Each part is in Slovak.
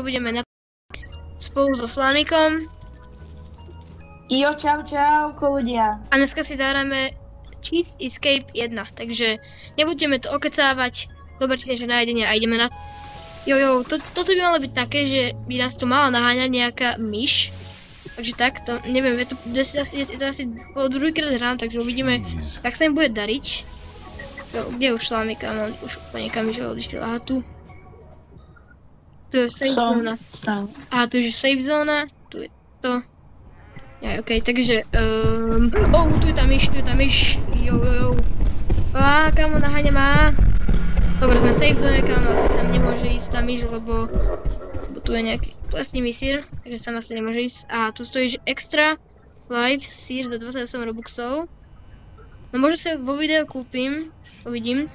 budeme na spolu so Slamikom. Jo, čau, ľudia. A dneska si zahráme Cheese Escape 1, takže nebudeme to okecávať, zoberte si naše nájdenie a ideme na... Toto by malo byť také, že by nás tu mala naháňať nejaká myš. Takže takto, neviem, je to asi po druhýkrát hrám, takže uvidíme, jak sa im bude dariť. Kde je už Slamika? On už niekam odišiel, aha tu. Tu je save zóna. Aha, tu je save zóna, tu je to. Ja, okej, takže, tu je tá myš, jo. Kamo, naháňa má. Dobre, sme save zóne, kamo, asi sem nemôže ísť tá myš, lebo tu je nejaký plesnivý sír, takže sem asi nemôže ísť. A tu stojí, že extra live sír za 28 robuxov. No možno sa vo videu kúpim, uvidím.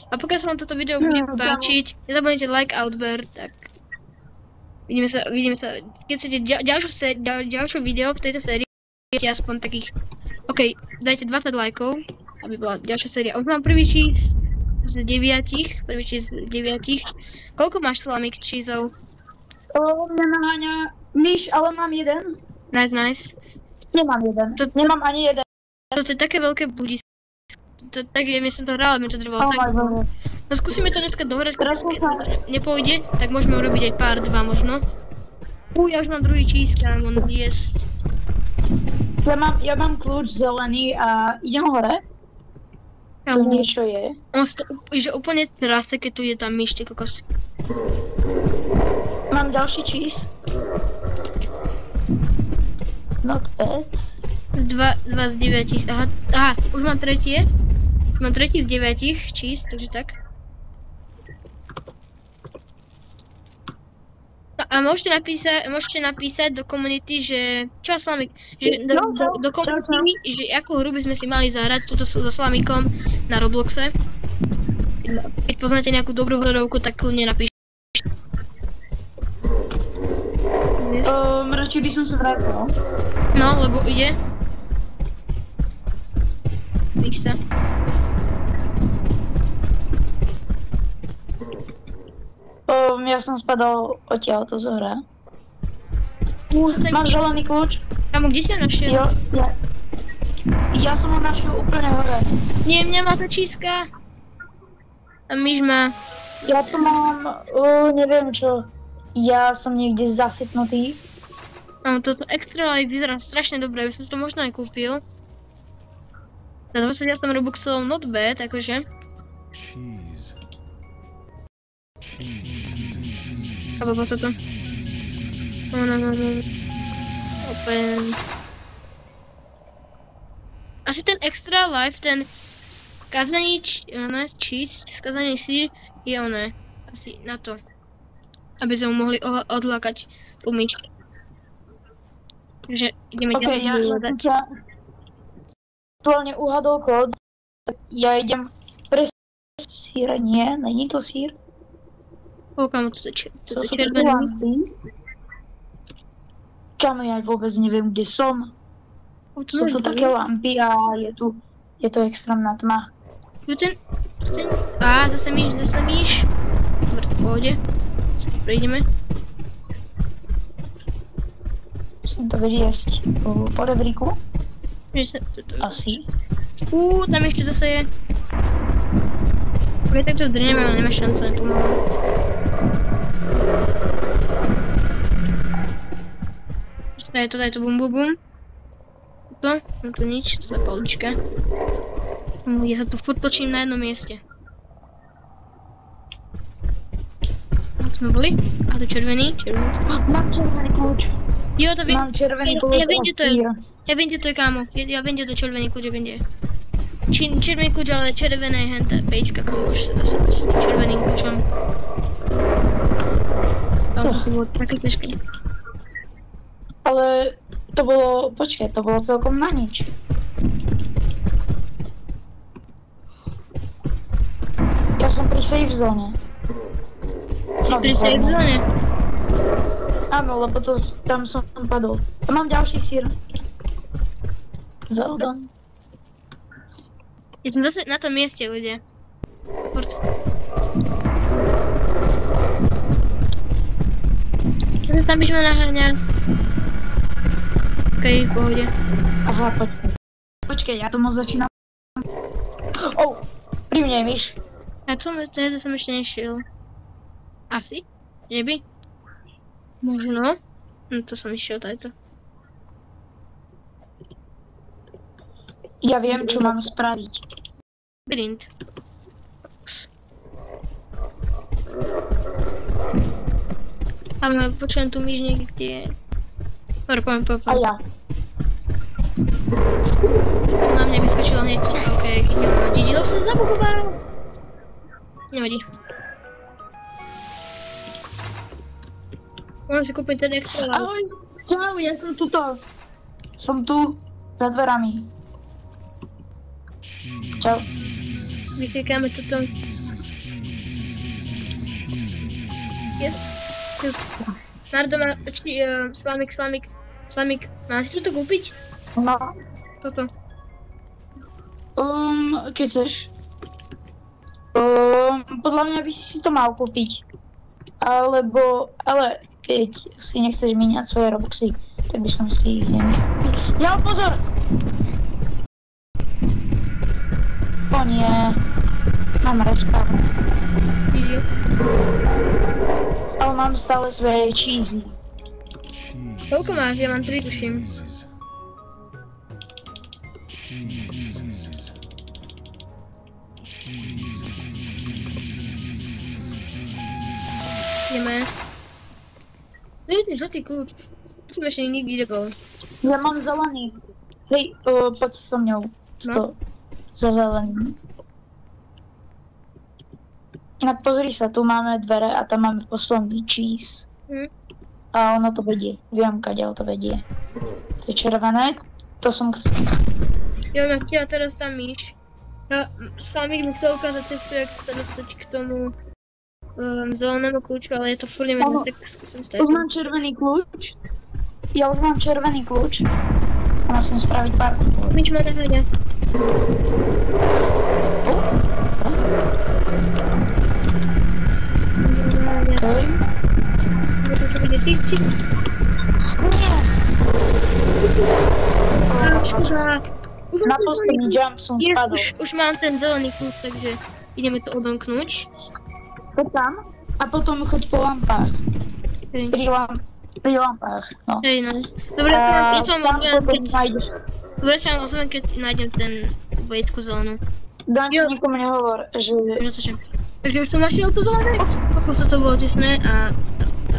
A pokiaľ sa vám toto video bude páčiť, nezabudnite like a odber, tak vidíme sa, keď chcete ďalšie video v tejto sérii, aspoň takých, dajte 20 lajkov, aby bola ďalšia séria. Už mám prvý cheese z 9, Koľko máš Slamik cheeseov? Mňa naháňa myš, ale mám jeden. Nice. Nemám jeden, nemám ani jeden. To je také veľké budisko. Takže my som to hrala, mi to trvalo tak dlho. No skúsime to dneska dohrať, keď to nepôjde, tak môžeme urobiť aj pár 2 možno. Ja už mám druhý cheese, kámo, yes. Ja mám kľúč zelený a idem hore. Tu niečo je. On to že úplne trase, keď tu je tam myš, ty kokos. Mám ďalší cheese. Not bad. 2 z 9, aha, už mám tretie. Mám tretí z 9 cheese, takže tak. No a môžete napísať do komunity, že... Čau Slamik, že do komunity, že akú hru by sme si mali zahrať túto so Slamikom na Robloxe. Keď poznáte nejakú dobrú hľadovku, tak kľudne napíšte. Radšej by som sa vrátil. No, lebo ide. Vych sa. Ja som spadol odtiaľto zo hra. Mám zelený kľúč. Kamo, kde si ho našiel? Ja som ho našiel úplne hore. Nie, mňa má to číska. A myš má. Ja tu mám, neviem čo. Ja som niekde zasypnutý. Toto extra life vyzerá strašne dobre, by som si to možno aj kúpil. Za 28 robuxov not bad, akože. Alebo toto. No. Open. Asi ten extra life, ten skazaný cheese, skazaný sír je oné. Asi na to. Aby sme mu mohli odlákať tú myš. Takže ideme ďalej hľadať. Ja aktuálne uhadol kód, tak ja idem pre sír, nie, není to sír. Kamo, toto červený. Kamo, ja vôbec neviem, kde som. Sú tu také lampy a je tu extrémna tma. Zase myš. Dobre, v pohode. Prejdeme. Musím to vyriesť po rebríku. Asi. Tam ešte zase je. Tak to zdrhneme, ale nemá šancu, nepomáham. Toto je to bum. No to nič, slepá ulička. Ja sa tu furt točím na jednom mieste. Sme boli? A to červený. Mám červený kľúč. Jo, to viem. Mám červený kľúč a sír. Ja viem, kde to je, kámo. Ja viem, kde to je červený kľúč, ja viem, kde je. Červený kľúč, ale červená je henta pejska, kámo, môže sa dosať s červeným kľúčom. To bolo také ťažké. Ale to bolo, počkaj, to bolo celkom na nič. Ja som pri safe zóne. Si pri safe zóne? Áno, lebo tam som padol. Ja mám ďalší sír. Well done. Ja som zase na tom mieste, ľudia. Furt. tam biežme naháňať. Okej, v pohode. Aha, počkej. Počkej, ja tomu začínam. Pri mne, víš? A to som ešte nešiel. Asi? Že by? Možno. No to som išiel tajto. Ja viem, čo mám spraviť. Blind. Ale počujem tu myš niekde. Dobre, poďme. A ja. Na mňa vyskočilo hneď. OK, chytilo ma. Didilov sa zabugoval. Nevadí. Môžem si kúpiť ten extra love. Ahoj, čau, ja som tuto. Som tu, za dverami. Čau. Vyklikáme toto. Yes. Mardo má, Slamik, máš si toto kúpiť? No. Toto. Keď chceš. Podľa mňa by si to mal kúpiť. Ale keď si nechceš míňať svoje robuxy, tak by som si ich nemýšľal. Ja, pozor! O nie. Mám respawn. Ale mám stále svoje cheesy. Koľko máš? Ja mám 3, tuším. Ideme. Vidíte, žltý kľúč. Tu som ešte nikdy nebol. Ja mám zelený. Hej, poď so mňou. No. Za zelený. Tak pozri sa, tu máme dvere a tam máme posledný cheese. A ono to vedie. Viem, kadeľ to vedie. To je červené, to som chcel. Jo, jak ti teraz tam myš. Ja Slamik mi chcel ukázať cestu, jak sa dostať k tomu zelenému kľúču, ale je to furt nevedné, tak skúsim stať. Už mám červený kľúč. Ja už mám červený kľúč. A musím spraviť parkour. Myš ma naháňa. Okay. Čo bude cheese? Škoda. Na posledný jump som spadol. Už mám ten zelený kľúč, takže ideme to odomknúť. Poď tam a potom choď po lampách. Hej. Pri lampách, no. Hej, no. Dobre, ja sa vám ozvem, keď nájdem ten vojsku zelenú. Danče, nikomu nehovor, že... Takže už som našiel to zelené. Ako sa to bolo tesné a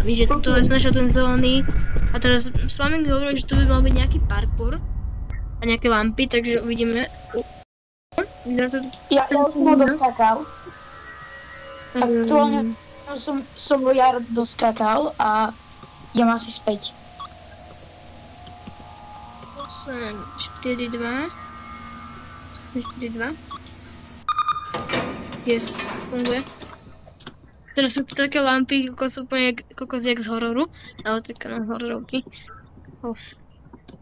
víš, že to som našiel ten zelený. A teraz Slamik hovoril, že tu by mal byť nejaký parkour a nejaké lampy, takže uvidíme. Ja som ho doskakal. Aktuálne som ho ja doskakal a idem asi späť. 8, 4, 2. Yes, funguje. Teraz sú tu také lampy, sú úplne kokos jak z hororu, ale také na hororovky.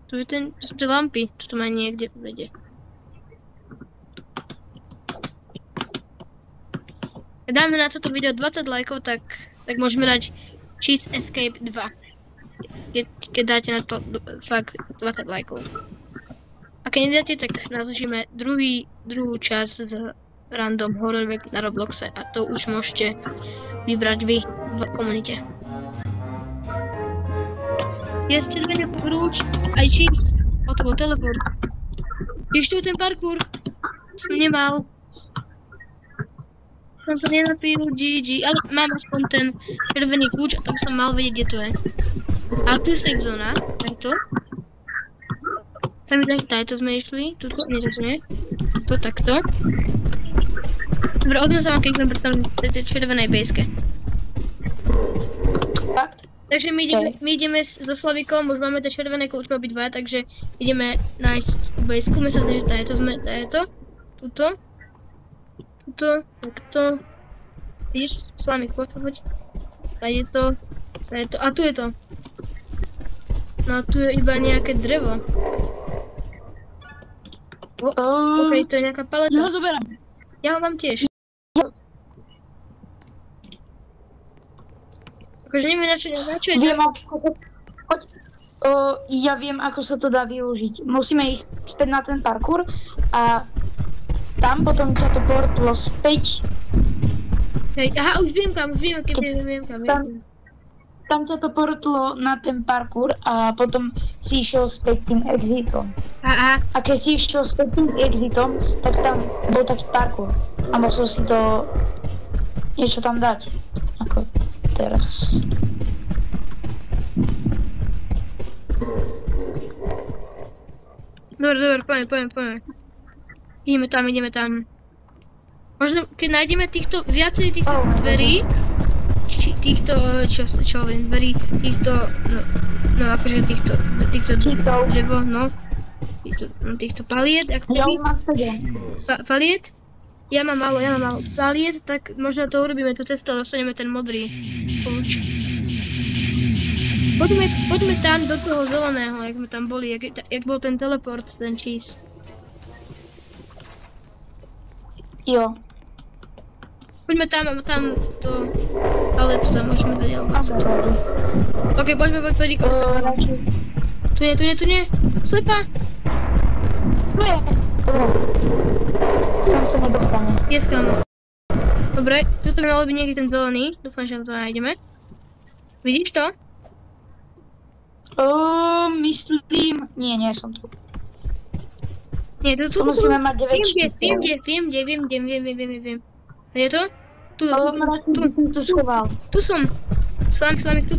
Tu sú tie lampy, toto ma niekde vedie. Keď dáme na toto video 20 lajkov, tak môžeme dať Cheese Escape 2. Keď dáte na to fakt 20 lajkov. A keď nedáte, tak naložíme druhú časť z Random Horror Week na Robloxe a to už môžete vybrať vy v komunite. Je červený kľúč, aj cheese, o to bol teleport. Ešte ten parkour som nemal. Som sa nenapil, GG, ale mám aspoň ten červený kľúč a tam som mal vedieť, kde to je. A tu je safe zóna, takto. Tam je takto sme išli, tuto, nie, to nie. To takto. Dobre, odmiem sa vám kliknem pri tom červenej bejske. Fakt? Takže my ideme so Slavikom, už máme tie červené kľúče obidva, takže ideme nájsť bejsku. Myslím, že to je to. Tuto, takto. Vidíš, Slamik, poď. Tady je to, a tu je to. No a tu je iba nejaké drevo. Okej, to je nejaká paleta. Ja ho zoberám. Ja ho mám tiež. Akože neviem na čo je. Viem, ako sa... ja viem, ako sa to dá využiť. Musíme ísť späť na ten parkour a tam potom ťa to portlo späť. Hej, aha, už viem kam. Tam ťa to portlo na ten parkour a potom si išiel späť tým exitom. Aha. A keď si išiel späť tým exitom, tak tam bol taký parkour. A musel si to niečo tam dať. Ako teraz. Dobre, poďme. Ideme tam. Možno, keď nájdeme viacej týchto dverí, dverí, drevo, týchto paliet, Ja mám 7. Paliet? Ja mám málo paliet, tak možno to urobíme tú cestu a dostaneme ten modrý kľúč. Poďme tam do toho zeleného, jak sme tam boli, jak bol ten teleport, ten cheese. Jo. Poďme tam to, ale tu tam môžeme dať alebo sa to. Ok, poďme. Tu nie. Slepa. Tu je. Som sa nedostane. Pieskam. Dobre, tuto by malo byť niekde ten zelený, dúfam, že to nájdeme. Vidíš to? Myslím... Nie som tu. Nie, tu musíme mať 9 čísel. Viem. Je to? Tu. Tu schoval. Tu som. Slámik, tu.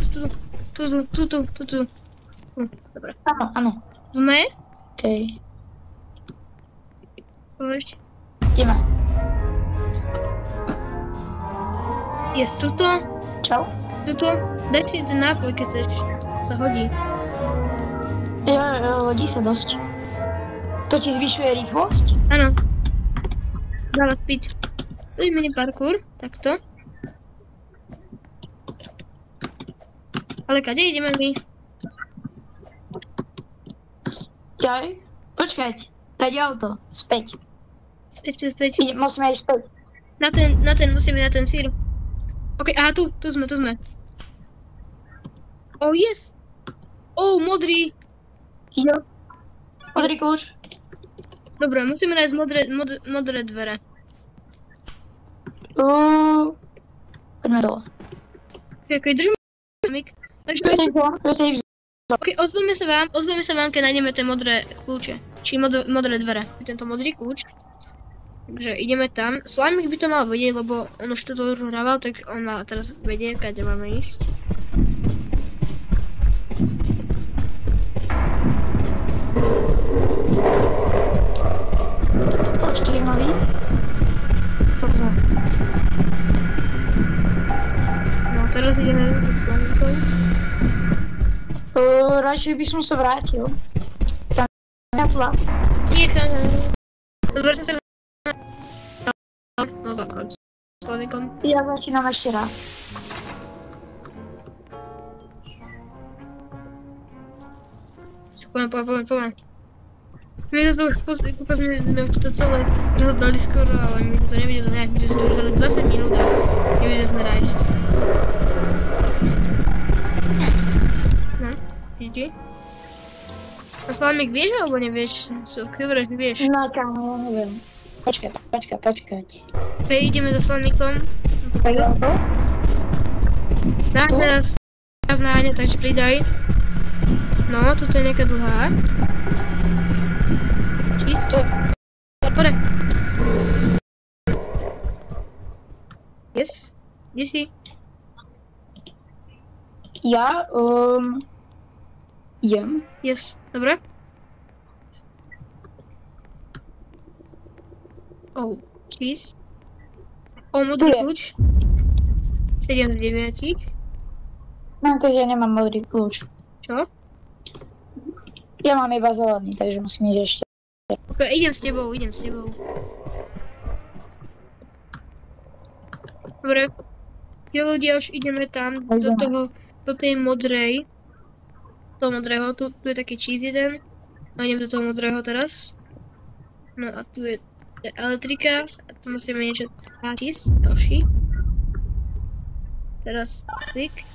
Dobre. Áno. Sme? Okej. Poď. Ideme. Jest tuto. Čau. Tuto. Daj si ten nápoj, keď chceš. Sa hodí. Hodí sa dosť. To ti zvyšuje rýchlosť? Áno. Dáva speed. Poďme parkour, takto. Ale kade ideme my? Jaj? Počkať. Tady auto. Späť. Späť. Musíme ísť späť. Musíme na ten sír. Ok, aha, tu sme. Oh, yes! Oh, modrý. Jo. Modrý kľúč. Dobre, musíme nájsť modré dvere. Poďme dole. Ok, držíme takže... Ok, ozveme sa vám, keď nájdeme tie modré kľúče. Či modré dvere. Tento modrý kľúč. Takže ideme tam. Slámik by to mal vedieť, lebo on už toto hrával, tak on má teraz vedie, kde máme ísť. Počkej, nový. No, teraz ideme s Slámikom. Radšej by som sa vrátil. Tam ňatla. Nechám. Dobre, som sa... No tak, s Slámikom. Ja začínam ešte raz. Poďme. My to už kúpa sme to celé rozhodali skoro, ale my to nevideli nejak, že to už dali 20 minút a nevideli sme nájsť. No, ide. A Slámik vieš alebo nevieš? Chybreš, vieš? No kámo, ja neviem. Počkať. Hej, ideme za Slámikom. Tak, teraz v náhne, takže pridaj. No, tuto je nejaká dlhá. Čisto. Pore. Yes. Kde si? Ja, jem. Yes. Dobre. Oh, cheese. Oh, modrý kľúč. 7 z 9. Mám, že ja nemám modrý kľúč. Čo? Ja mám iba zelený, takže musím ísť ešte. Ok, idem s tebou. Dobre. Ľudia, už ideme tam, do tej modrej. Do modrého, tu je taký cheese jeden. A idem do toho modrého teraz. No a tu je elektrika. A tu musíme niečo cheese, ďalší. Teraz klik.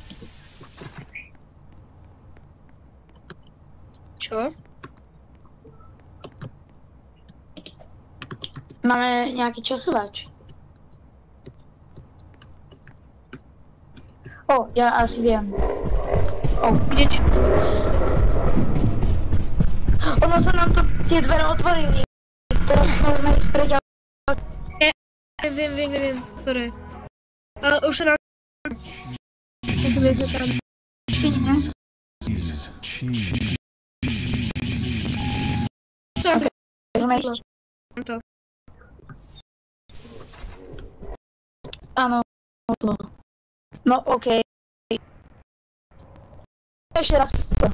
Čo? Máme nejaký časovač. Ja asi viem. Kde? Ono sa nám to tie dvere otvorili. Teraz môžeme ísť pre ďalej. Viem, ktoré. Ale už sa nám... Čo? Môžeme ísť. Áno. No okej. Ešte raz to.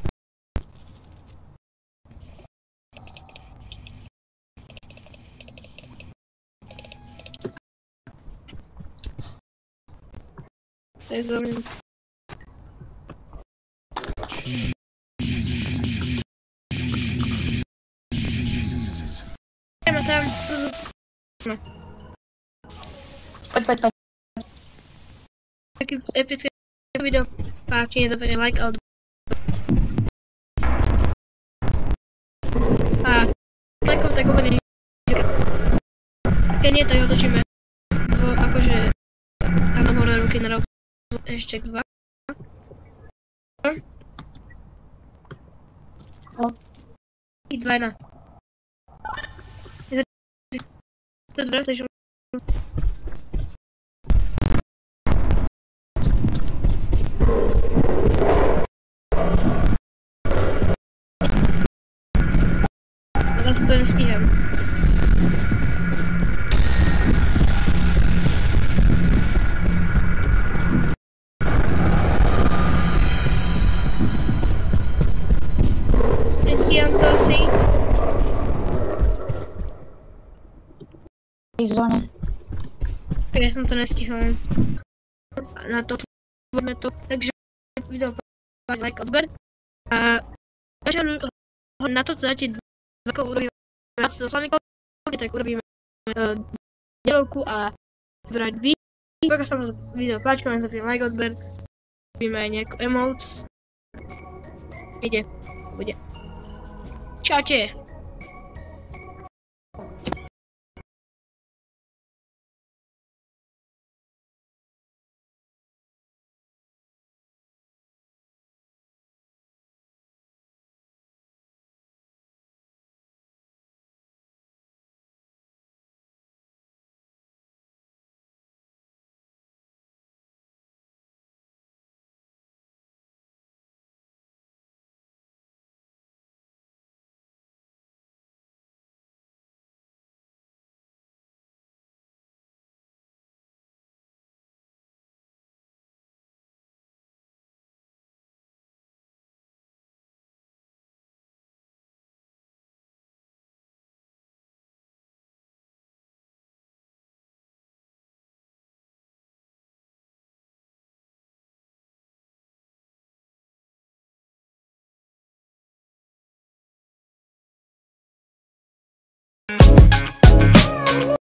To je dobrý. Ideme tam. Poď. Taký epické video. Páči, nezabudne like a odber. A lajkov tak uvedení. Keď nie, tak otočíme. Akože áno, hore ruky na rok. Ešte 2. I 2 1. To je 2, takže... Teraz to nestíham. Nestíham to asi. V zóne. Tak ja som to nestihol. Na to sme to, takže video like, odber. A na to dáte 2, urobíme s vami, tak urobíme delovku a zbrať pokiaľ sa vám to video páčilo, len zapím like, odber, robíme aj nejakú emotes. Bude. Čaute.